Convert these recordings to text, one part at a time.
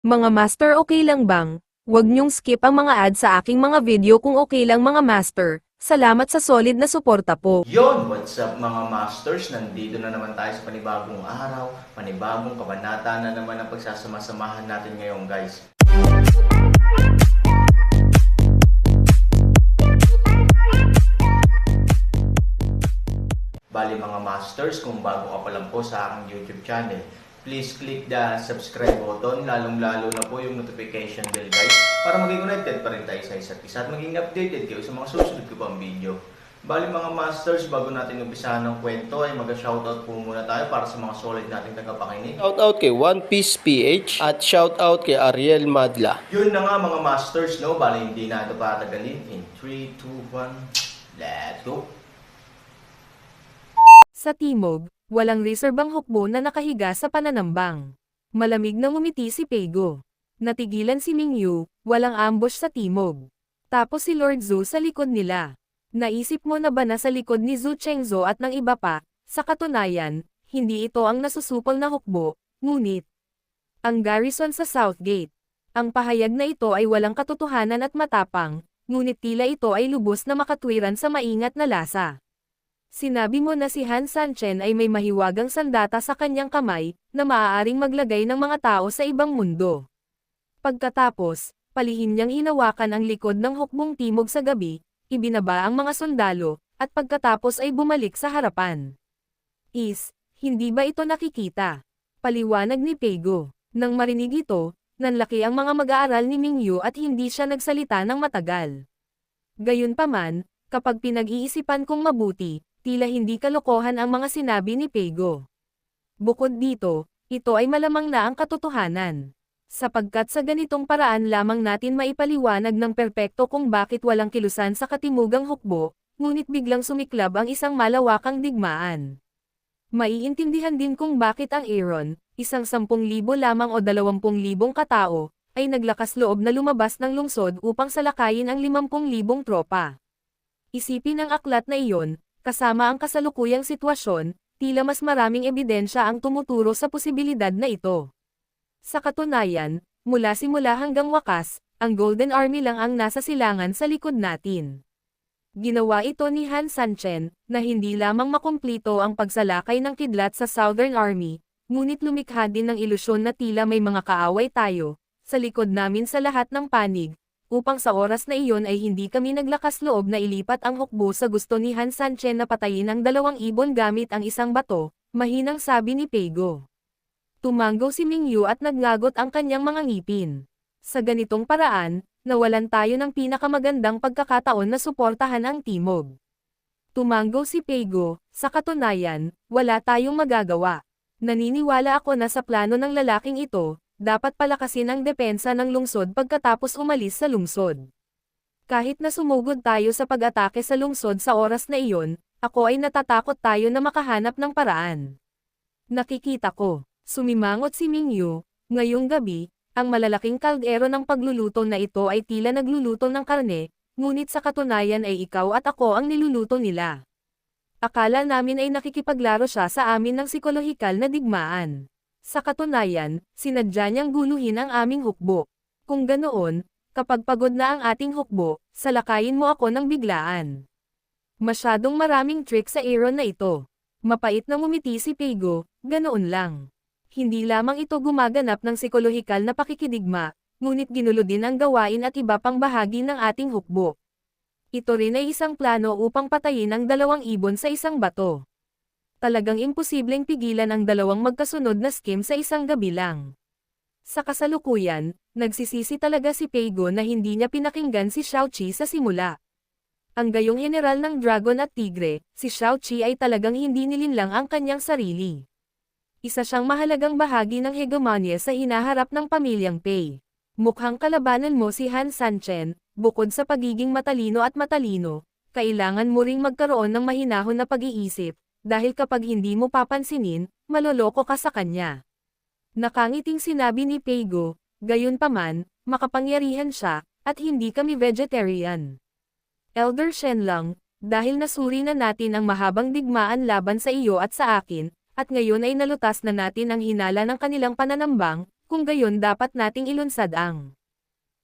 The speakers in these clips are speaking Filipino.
Mga master, okay lang bang? Huwag niyong skip ang mga ads sa aking mga video kung okay lang mga master. Salamat sa solid na suporta po. Yon, what's up mga masters? Nandito na naman tayo sa panibagong araw, panibagong kabanata na naman ang pagsasama-samahan natin ngayon guys. Bali mga masters, kung bago ka pa lang po sa aking YouTube channel, please click the subscribe button, lalong-lalo na po yung notification bell guys, para maging connected pa rin tayo sa isa't isa at maging updated kayo sa mga susunod ko pang video. Bali mga masters, bago natin umpisahan ng kwento ay mag-shoutout po muna tayo para sa mga solid nating tagapakinig. Shoutout kay One Piece PH at shoutout kay Ariel Madla. Yun na nga mga masters, no? Bali hindi na ito patagalin. In 3, 2, 1, let's go! Sa timog, walang reserbang hukbo na nakahiga sa pananambang. Malamig na ngumiti si Peigo. Natigilan si Mingyu, walang ambush sa timog. Tapos si Lord Zhu sa likod nila. Naisip mo na ba na sa likod ni Zhu Chengzhou at ng iba pa, sa katunayan, hindi ito ang nasusupol na hukbo, ngunit ang garrison sa Southgate. Ang pahayag na ito ay walang katotohanan at matapang, ngunit tila ito ay lubos na makatwiran sa maingat na lasa. Sinabi mo na si Han Sanchen ay may mahiwagang sandata sa kanyang kamay, na maaaring maglagay ng mga tao sa ibang mundo. Pagkatapos, palihim niyang hinawakan ang likod ng hukbong timog sa gabi, ibinaba ang mga sundalo, at pagkatapos ay bumalik sa harapan. Hindi ba ito nakikita? Paliwanag ni Peigo. Nang marinig ito, nanlaki ang mga mag-aaral ni Mingyu at hindi siya nagsalita ng matagal. Gayunpaman, kapag pinag-iisipan kong mabuti, tila hindi kalokohan ang mga sinabi ni Peigo. Bukod dito, ito ay malamang na ang katotohanan. Sapagkat sa ganitong paraan lamang natin maipaliwanag ng perpekto kung bakit walang kilusan sa katimugang hukbo, ngunit biglang sumiklab ang isang malawakang digmaan. Maiintindihan din kung bakit ang Aaron, isang 10,000 lamang o 20,000 katao, ay naglakas loob na lumabas ng lungsod upang salakayin ang 50,000 tropa. Isipin ang aklat na iyon, kasama ang kasalukuyang sitwasyon, tila mas maraming ebidensya ang tumuturo sa posibilidad na ito. Sa katunayan, mula simula hanggang wakas, ang Golden Army lang ang nasa silangan sa likod natin. Ginawa ito ni Han Sanchen, na hindi lamang makumplito ang pagsalakay ng kidlat sa Southern Army, ngunit lumikha din ng ilusyon na tila may mga kaaway tayo, sa likod namin sa lahat ng panig, upang sa oras na iyon ay hindi kami naglakas loob na ilipat ang hukbo sa gusto ni Han Sanchen na patayin ang 2 ibon gamit ang isang bato, mahinang sabi ni Peigo. Tumanggo si Mingyu at naglagot ang kanyang mga ngipin. Sa ganitong paraan, nawalan tayo ng pinakamagandang pagkakataon na suportahan ang timog. Tumanggo si Peigo, sa katunayan, wala tayong magagawa. Naniniwala ako na sa plano ng lalaking ito, dapat palakasin ang depensa ng lungsod pagkatapos umalis sa lungsod. Kahit na sumugod tayo sa pag-atake sa lungsod sa oras na iyon, ako ay natatakot tayo na makahanap ng paraan. Nakikita ko, sumimangot si Mingyu, ngayong gabi, ang malalaking kaldero ng pagluluto na ito ay tila nagluluto ng karne, ngunit sa katunayan ay ikaw at ako ang niluluto nila. Akala namin ay nakikipaglaro siya sa amin ng psikolohikal na digmaan. Sa katunayan, sinadya niyang guluhin ang aming hukbo. Kung ganoon, kapag pagod na ang ating hukbo, salakayin mo ako ng biglaan. Masyadong maraming trick sa Aaron na ito. Mapait na ngumiti si Peigo, ganoon lang. Hindi lamang ito gumaganap ng psikolohikal na pakikidigma, ngunit ginulo din ang gawain at iba pang bahagi ng ating hukbo. Ito rin ay isang plano upang patayin ang 2 ibon sa isang bato. Talagang imposibleng pigilan ang 2 magkasunod na scheme sa isang gabi lang. Sa kasalukuyan, nagsisisi talaga si Peigo na hindi niya pinakinggan si Shao Qi sa simula. Ang gayong general ng Dragon at Tigre, si Shao Qi ay talagang hindi nilinlang ang kanyang sarili. Isa siyang mahalagang bahagi ng hegemonya sa hinaharap ng pamilyang Pei. Mukhang kalabanan mo si Han Sanchen, bukod sa pagiging matalino at matalino, kailangan mo ring magkaroon ng mahinahon na pag-iisip, dahil kapag hindi mo papansinin, maloloko ka sa kanya. Nakangiting sinabi ni Peigo, gayunpaman, makapangyarihan siya, at hindi kami vegetarian. Elder Shenlang, dahil nasuri na natin ang mahabang digmaan laban sa iyo at sa akin, at ngayon ay nalutas na natin ang hinala ng kanilang pananambang, kung gayon dapat nating ilunsad ang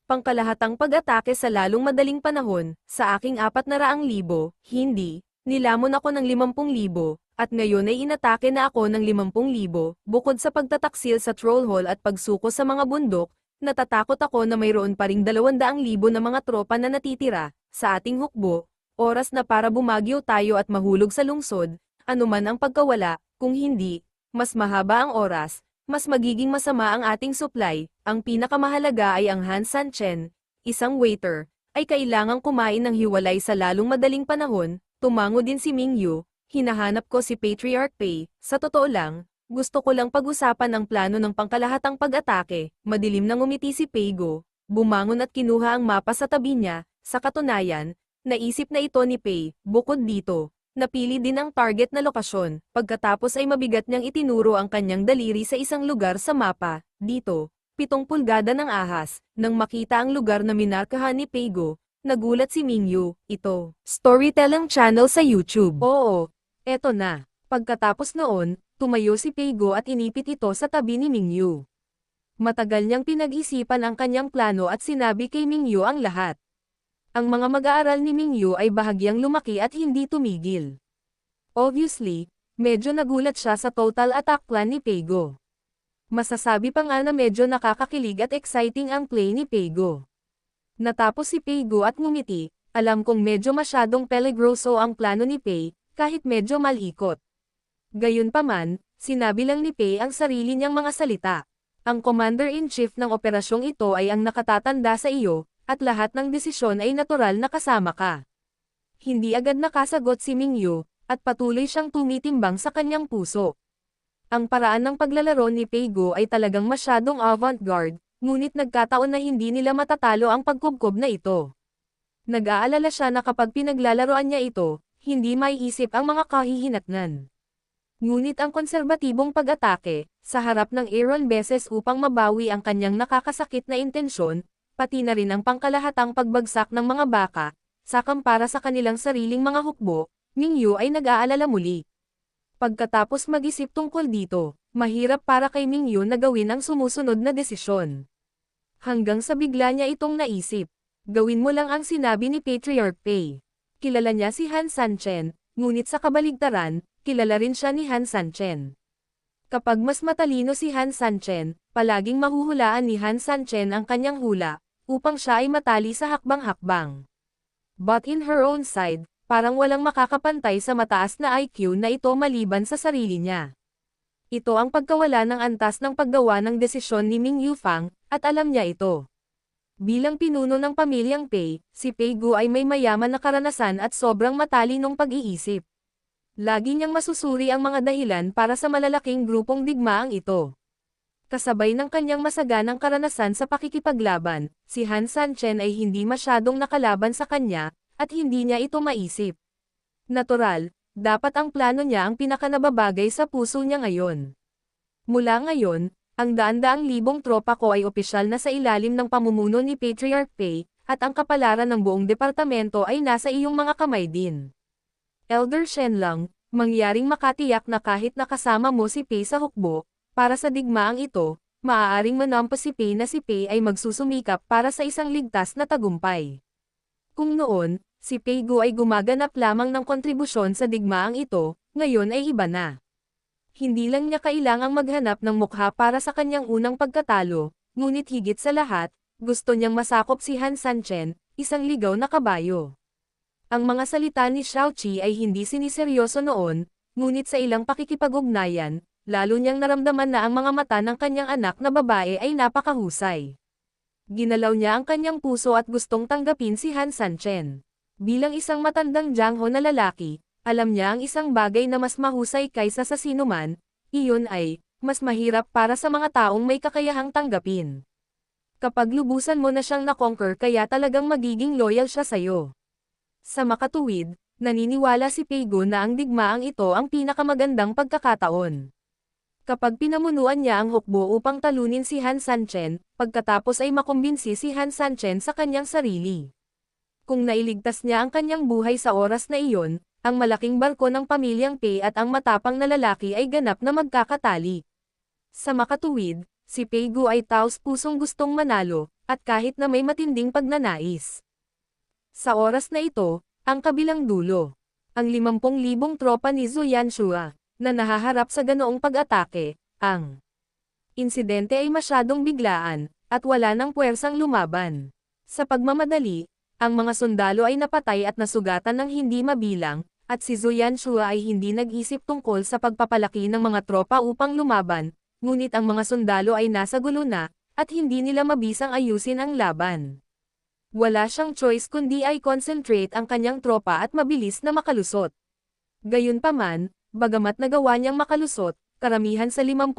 pangkalahatang pag-atake sa lalong madaling panahon, sa aking 400,000, hindi, nilamon ako ng 50,000, at ngayon ay inatake na ako ng 50,000, bukod sa pagtataksil sa troll hall at pagsuko sa mga bundok, natatakot ako na mayroon pa ring 200,000 na mga tropa na natitira, sa ating hukbo, oras na para bumagyo tayo at mahulog sa lungsod, anuman ang pagkawala, kung hindi, mas mahaba ang oras, mas magiging masama ang ating supply, ang pinakamahalaga ay ang Han Sanchen, isang waiter, ay kailangang kumain ng hiwalay sa lalong madaling panahon, tumango din si Ming Yu, hinahanap ko si Patriarch Pei, sa totoo lang, gusto ko lang pag-usapan ang plano ng pangkalahatang pag-atake, madilim nang umiti si Peigo, bumangon at kinuha ang mapa sa tabi niya, sa katunayan, naisip na ito ni Pei, bukod dito. Napili din ang target na lokasyon, pagkatapos ay mabigat niyang itinuro ang kanyang daliri sa isang lugar sa mapa, dito, 7 pulgada ng ahas, nang makita ang lugar na minarkahan ni Peigo, nagulat si Ming Yu, ito, storytelling channel sa YouTube. Oo, eto na. Pagkatapos noon, tumayo si Peigo at inipit ito sa tabi ni Ming Yu. Matagal niyang pinag-isipan ang kanyang plano at sinabi kay Ming Yu ang lahat. Ang mga mag-aaral ni Ming Yu ay bahagyang lumaki at hindi tumigil. Obviously, medyo nagulat siya sa total attack plan ni Peigo. Masasabi pa nga na medyo nakakakilig at exciting ang play ni Peigo. Natapos si Peigo at ngumiti, alam kong medyo masyadong peligroso ang plano ni Pei, kahit medyo malikot. Gayunpaman, sinabi lang ni Pei ang sarili niyang mga salita. Ang commander-in-chief ng operasyong ito ay ang nakatatanda sa iyo, at lahat ng desisyon ay natural na kasama ka. Hindi agad nakasagot si Ming Yu, at patuloy siyang tumitimbang sa kanyang puso. Ang paraan ng paglalaro ni Peigo ay talagang masyadong avant-garde, ngunit nagkataon na hindi nila matatalo ang pagkubkob na ito. Nag-aalala siya na kapag pinaglalaroan niya ito, hindi maiisip ang mga kahihinatnan. Ngunit ang konserbatibong pag-atake, sa harap ng Aaron beses upang mabawi ang kanyang nakakasakit na intensyon, pati na rin ang pangkalahatang pagbagsak ng mga baka, sakam para sa kanilang sariling mga hukbo, Ming Yu ay nag-aalala muli. Pagkatapos mag-isip tungkol dito, mahirap para kay Ming Yu na gawin ang sumusunod na desisyon. Hanggang sa bigla niya itong naisip, gawin mo lang ang sinabi ni Patriarch Pei. Kilala niya si Han Sanchen, ngunit sa kabaligtaran, kilala rin siya ni Han Sanchen. Kapag mas matalino si Han Sanchen, palaging mahuhulaan ni Han Sanchen ang kanyang hula, upang siya ay matali sa hakbang-hakbang. But in her own side, parang walang makakapantay sa mataas na IQ na ito maliban sa sarili niya. Ito ang pagkawala ng antas ng paggawa ng desisyon ni Ming Yufang, at alam niya ito. Bilang pinuno ng pamilyang Pei, si Peigo ay may mayaman na karanasan at sobrang matalinong pag-iisip. Lagi niyang masusuri ang mga dahilan para sa malalaking grupong digmaang ito. Kasabay ng kanyang masaganang karanasan sa pakikipaglaban, si Han Sanchen ay hindi masyadong nakalaban sa kanya, at hindi niya ito maisip. Natural, dapat ang plano niya ang pinakanababagay sa puso niya ngayon. Mula ngayon, ang daan-daang libong tropa ko ay opisyal na sa ilalim ng pamumuno ni Patriarch Pei, at ang kapalaran ng buong departamento ay nasa iyong mga kamay din. Elder Shenlang, mangyaring makatiyak na kahit nakasama mo si Pei sa hukbo, para sa digmaang ito, maaaring manampas si Pei na si Pei ay magsusumikap para sa isang ligtas na tagumpay. Kung noon, si Peigo ay gumaganap lamang ng kontribusyon sa digmaang ito, ngayon ay iba na. Hindi lang niya kailangang maghanap ng mukha para sa kanyang unang pagkatalo, ngunit higit sa lahat, gusto niyang masakop si Han Sanchen, isang ligaw na kabayo. Ang mga salita ni Xiaoqi ay hindi siniseryoso noon, ngunit sa ilang pakikipag-ugnayan, lalo niyang naramdaman na ang mga mata ng kanyang anak na babae ay napakahusay. Ginalaw niya ang kanyang puso at gustong tanggapin si Han Sanchen. Bilang isang matandang Jiangho na lalaki, alam niya ang isang bagay na mas mahusay kaysa sa sinuman, iyon ay, mas mahirap para sa mga taong may kakayahang tanggapin. Kapag lubusan mo na siyang na-conquer kaya talagang magiging loyal siya sa'yo. Sa makatuwid, naniniwala si Peigo na ang digmaang ito ang pinakamagandang pagkakataon. Kapag pinamunuan niya ang hukbo upang talunin si Han Sanchen, pagkatapos ay makumbinsi si Han Sanchen sa kanyang sarili. Kung nailigtas niya ang kanyang buhay sa oras na iyon, ang malaking barko ng pamilyang Pei at ang matapang na lalaki ay ganap na magkakatali. Sa makatuwid, Si Peigo ay taos pusong gustong manalo, at kahit na may matinding pagnanais. Sa oras na ito, ang kabilang dulo, ang 50,000 tropa ni Zhu Yanxua, na nahaharap sa ganoong pag-atake, ang insidente ay masyadong biglaan, at wala ng puwersang lumaban. Sa pagmamadali, ang mga sundalo ay napatay at nasugatan ng hindi mabilang, at si Zhu Yanxua ay hindi nag-isip tungkol sa pagpapalaki ng mga tropa upang lumaban, ngunit ang mga sundalo ay nasa gulo na, at hindi nila mabisang ayusin ang laban. Wala siyang choice kundi ay concentrate ang kanyang tropa at mabilis na makalusot. Gayunpaman, bagamat nagawa niyang makalusot, karamihan sa 50,000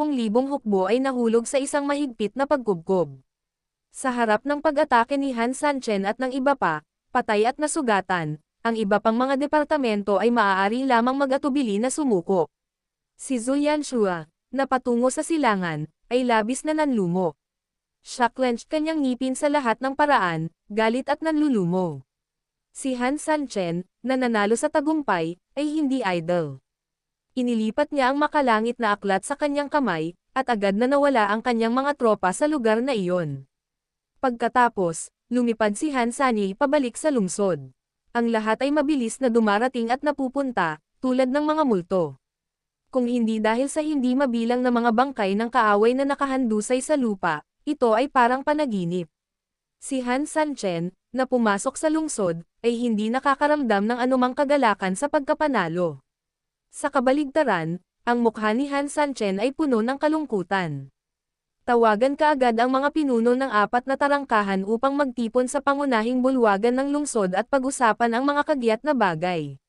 hukbo ay nahulog sa isang mahigpit na pagkubkob. Sa harap ng pag-atake ni Han Sanchen at ng iba pa, patay at nasugatan, ang iba pang mga departamento ay maaari lamang mag-atubili na sumuko. Si Zhu Yanxua, na patungo sa silangan, ay labis na nanlumo. Siya clenched kanyang ngipin sa lahat ng paraan, galit at nanlulumo. Si Han Sanchen, na nanalo sa tagumpay, ay hindi idle. Inilipat niya ang makalangit na aklat sa kanyang kamay, at agad na nawala ang kanyang mga tropa sa lugar na iyon. Pagkatapos, lumipad si Han Sanyi pabalik sa lungsod. Ang lahat ay mabilis na dumarating at napupunta, tulad ng mga multo. Kung hindi dahil sa hindi mabilang na mga bangkay ng kaaway na nakahandusay sa lupa, ito ay parang panaginip. Si Han Sanchen, na pumasok sa lungsod, ay hindi nakakaramdam ng anumang kagalakan sa pagkapanalo. Sa kabaligtaran, ang mukha ni Han Sanchen ay puno ng kalungkutan. Tawagan kaagad ang mga pinuno ng 4 na tarangkahan upang magtipon sa pangunahing bulwagan ng lungsod at pag-usapan ang mga kagyat na bagay.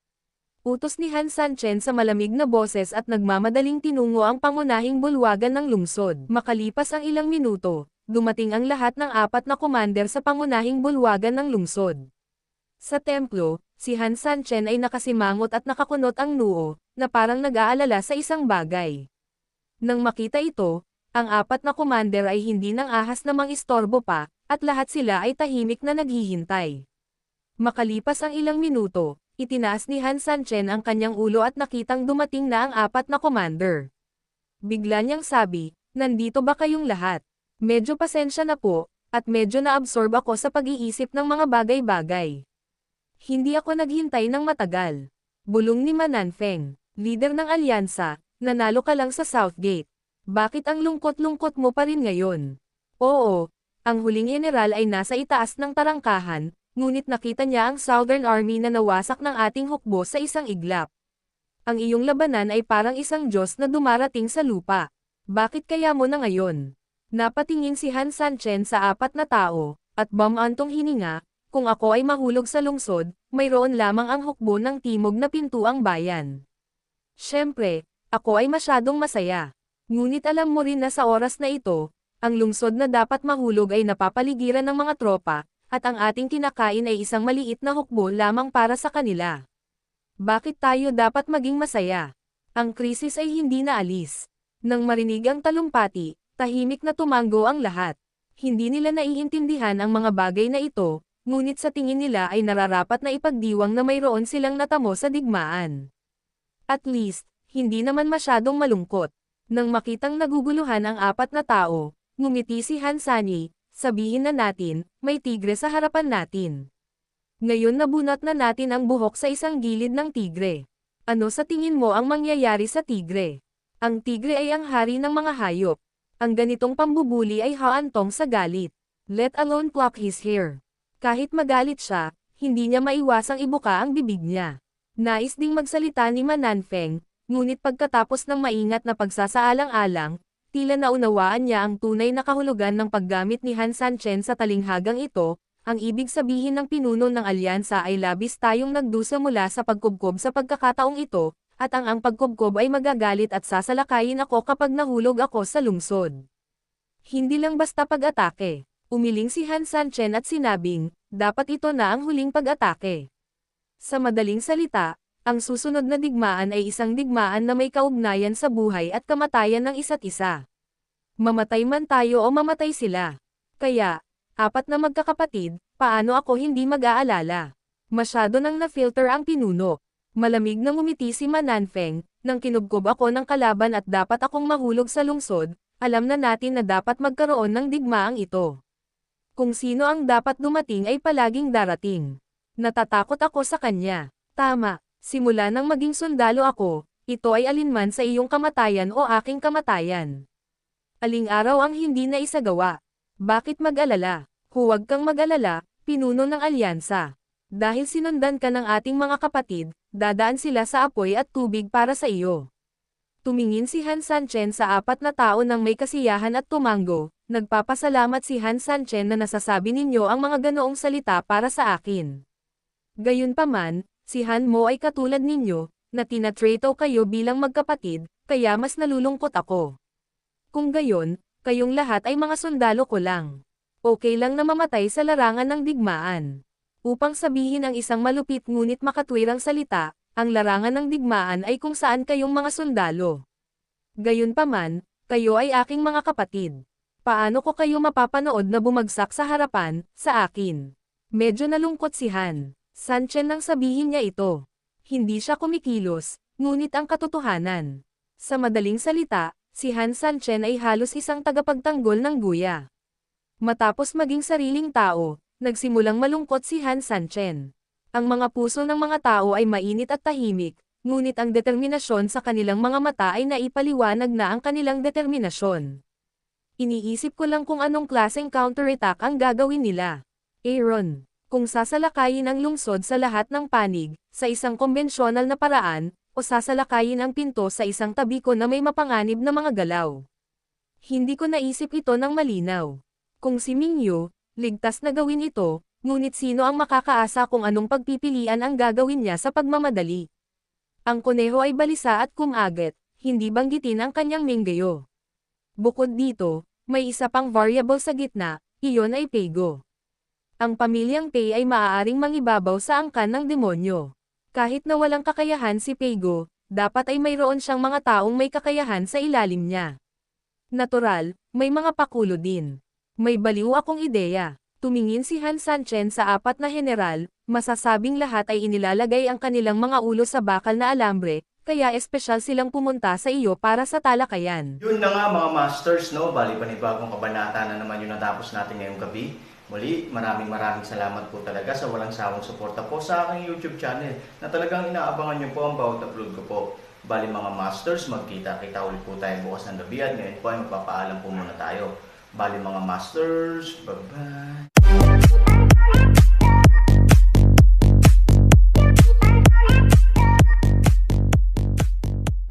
Utos ni Han Sanchen sa malamig na boses at nagmamadaling tinungo ang pangunahing bulwagan ng lungsod. Makalipas ang ilang minuto, dumating ang lahat ng 4 na commander sa pangunahing bulwagan ng lungsod. Sa templo, si Han Sanchen ay nakasimangot at nakakunot ang noo, na parang nag-aalala sa isang bagay. Nang makita ito, ang 4 na commander ay hindi nang ahas na mangistorbo pa, at lahat sila ay tahimik na naghihintay. Makalipas ang ilang minuto, itinaas ni Han Sanchen ang kanyang ulo at nakitang dumating na ang 4 na commander. Bigla niyang sabi, "Nandito ba kayong lahat? Medyo pasensya na po, at medyo na-absorb ako sa pag-iisip ng mga bagay-bagay. Hindi ako naghintay ng matagal." Bulong ni Mananfeng, leader ng alyansa, "Nanalo ka lang sa Southgate. Bakit ang lungkot-lungkot mo pa rin ngayon?" "Oo, ang huling general ay nasa itaas ng tarangkahan, ngunit nakita niya ang Southern Army na nawasak ng ating hukbo sa isang iglap. Ang iyong labanan ay parang isang Diyos na dumarating sa lupa. Bakit kaya mo na ngayon?" Napatingin si Han Sanchen sa 4 na tao, at bumantong hininga, "Kung ako ay mahulog sa lungsod, mayroon lamang ang hukbo ng timog na pintuang bayan. Siyempre, ako ay masyadong masaya. Ngunit alam mo rin na sa oras na ito, ang lungsod na dapat mahulog ay napapaligiran ng mga tropa, at ang ating kinakain ay isang maliit na hukbo lamang para sa kanila. Bakit tayo dapat maging masaya? Ang krisis ay hindi naalis." Nang marinig ang talumpati, tahimik na tumango ang lahat. Hindi nila naiintindihan ang mga bagay na ito, ngunit sa tingin nila ay nararapat na ipagdiwang na mayroon silang natamo sa digmaan. At least, hindi naman masyadong malungkot. Nang makitang naguguluhan ang 4 na tao, ngumiti si Han Sanyi, "Sabihin na natin, may tigre sa harapan natin. Ngayon nabunot na natin ang buhok sa isang gilid ng tigre. Ano sa tingin mo ang mangyayari sa tigre? Ang tigre ay ang hari ng mga hayop. Ang ganitong pambubuli ay haantong sa galit. Let alone pluck his hair." Kahit magalit siya, hindi niya maiwasang ibuka ang bibig niya. Nais ding magsalita ni Mananfeng, ngunit pagkatapos ng maingat na pagsasaalang-alang, tila naunawaan niya ang tunay na kahulugan ng paggamit ni Han Sanchen sa talinghagang ito. Ang ibig sabihin ng pinuno ng alyansa ay labis tayong nagdusa mula sa pagkubkob sa pagkakataong ito, at ang pagkubkob ay magagalit at sasalakayin ako kapag nahulog ako sa lungsod. Hindi lang basta pag-atake. Umiling si Han Sanchen at sinabing, dapat ito na ang huling pag-atake. Sa madaling salita, ang susunod na digmaan ay isang digmaan na may kaugnayan sa buhay at kamatayan ng isa't isa. Mamatay man tayo o mamatay sila. Kaya, 4 na magkakapatid, paano ako hindi mag-aalala? Masyado nang na-filter ang pinuno. Malamig na ngumiti si Mananfeng, nang kinubkob ako ng kalaban at dapat akong mahulog sa lungsod, Alam na natin na dapat magkaroon ng digmaang ito. Kung sino ang dapat dumating ay palaging darating. Natatakot ako sa kanya. Tama, simula nang maging sundalo ako, ito ay alinman sa iyong kamatayan o aking kamatayan. Aling araw ang hindi na isagawa. Bakit mag-alala? Huwag kang mag-alala, pinuno ng alyansa. Dahil sinundan ka ng ating mga kapatid, dadaan sila sa apoy at tubig para sa iyo. Tumingin si Han Sanchen sa 4 na tao ng may kasiyahan at tumango. Nagpapasalamat si Han Sanchen na nasasabi ninyo ang mga ganoong salita para sa akin. Gayunpaman, si Han Mo ay katulad ninyo, na tinatrato kayo bilang magkapatid, kaya mas nalulungkot ako. Kung gayon, kayong lahat ay mga sundalo ko lang. Okay lang na mamatay sa larangan ng digmaan. Upang sabihin ang isang malupit ngunit makatwirang salita, ang larangan ng digmaan ay kung saan kayong mga sundalo. Gayunpaman, kayo ay aking mga kapatid. Paano ko kayo mapapanood na bumagsak sa harapan, sa akin? Medyo nalungkot si Han Sanchen nang sabihin niya ito. Hindi siya kumikilos, ngunit ang katotohanan. Sa madaling salita, si Han Sanchen ay halos isang tagapagtanggol ng guya. Matapos maging sariling tao, nagsimulang malungkot si Han Sanchen. Ang mga puso ng mga tao ay mainit at tahimik, ngunit ang determinasyon sa kanilang mga mata ay naipaliwanag na ang kanilang determinasyon. Iniisip ko lang kung anong klaseng counterattack ang gagawin nila. Aaron, kung sasalakayin ang lungsod sa lahat ng panig, sa isang konbensyonal na paraan, o sasalakayin ang pinto sa isang tabi ko na may mapanganib na mga galaw. Hindi ko naisip ito ng malinaw. Kung si Mingyu, ligtas na gawin ito, ngunit sino ang makakaasa kung anong pagpipilian ang gagawin niya sa pagmamadali? Ang kuneho ay balisa at kumagat, hindi banggitin ang kanyang Mingyo. Bukod dito, may isa pang variable sa gitna, iyon ay Peigo. Ang pamilyang Pei ay maaaring mangibabaw sa angkan ng demonyo. Kahit na walang kakayahan si Peigo, dapat ay mayroon siyang mga taong may kakayahan sa ilalim niya. Natural, may mga pakulo din. May baliw akong ideya. Tumingin si Han Sanchen sa 4 na general, masasabing lahat ay inilalagay ang kanilang mga ulo sa bakal na alambre, kaya espesyal silang pumunta sa iyo para sa talakayan. Yun na nga mga masters, no? Bali panibagong kabanata na naman yung natapos natin ngayong gabi. Muli, maraming salamat po talaga sa walang sawang suporta po sa aking YouTube channel na talagang inaabangan nyo po ang bawat upload ko po. Bali mga masters, magkita-kita ulit po tayo bukas ng gabi at ngayon po ay magpapaalam po muna tayo. Bali mga masters, bye-bye!